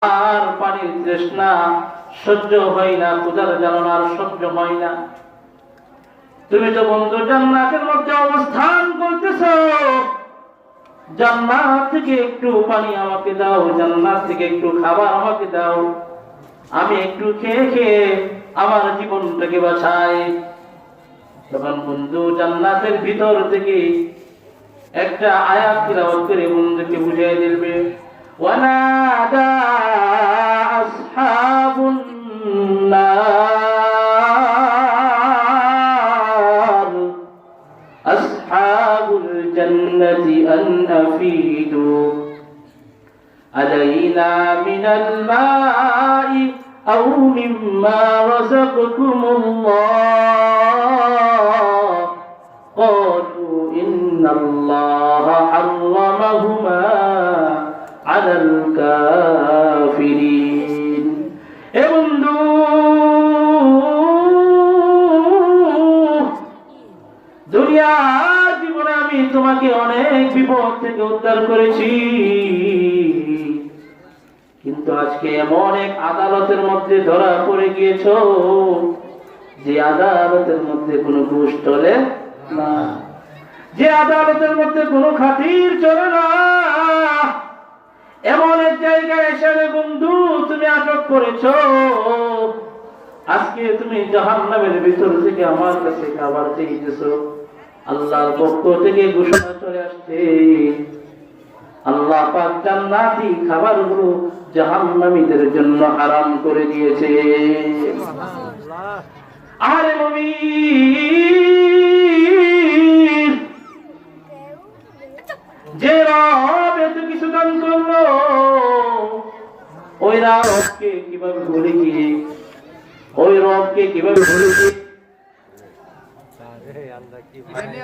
আর পানির তৃষ্ণা সহ্য হয় না, ক্ষুধার জ্বালানা সহ্য হয় না। তুমি তো বন্ধু জান্নাতের মধ্যে অবস্থান করতেছো, জান্নাত থেকে একটু পানি আমাকে দাও, জান্নাত থেকে একটু খাবার আমাকে দাও, আমি একটু খেয়ে খেয়ে আমার জীবনটাকে বাঁচাই। তখন বন্ধু জান্নাতের ভিতর থেকে একটা আয়াত তিলাওয়াত করে বন্ধুকে বুঝিয়ে দিবে। ওয়ানাদা আসহাবুন নার আসহাবুল জান্নাতি আন আফিদু আলাইনা মিনাল মাই আও মিম্মা রাযাকাকুমুল্লাহ ক্বালু ইন্নাল্লাহা হাররামাহুমা আলাল কাফিরিন। এ বন্ধু, দুনিয়ার জীবনে আমি তোমাকে অনেক বিপদ থেকে উদ্ধার করেছি, কিন্তু আজকে এমন এক আদালতের মধ্যে ধরা পড়ে গিয়েছো যে আদালতের মধ্যে কোনো ঘুষ চলে না, যে আদালতের মধ্যে কোনো খাতির চলে না। এমন এক জায়গায় এসে বন্ধু তুমি আটক করেছো, আজকে তুমি জাহান্নামের ভিতর থেকে আমার কাছে খাবার চেয়েছো। আল্লাহর পক্ষ থেকে ঘোষণা চলে আসছে, আল্লাহ পাক জান্নাতি খাবারগুলো জাহান্নামীদের জন্য হারাম করে দিয়েছে। আরে মুমিন, যে রব এত কিছু দান করলো, ওই রবকে কিভাবে ভুলে গিয়ে, ওই রবকে কিভাবে ভুলে গিয়ে মানুষ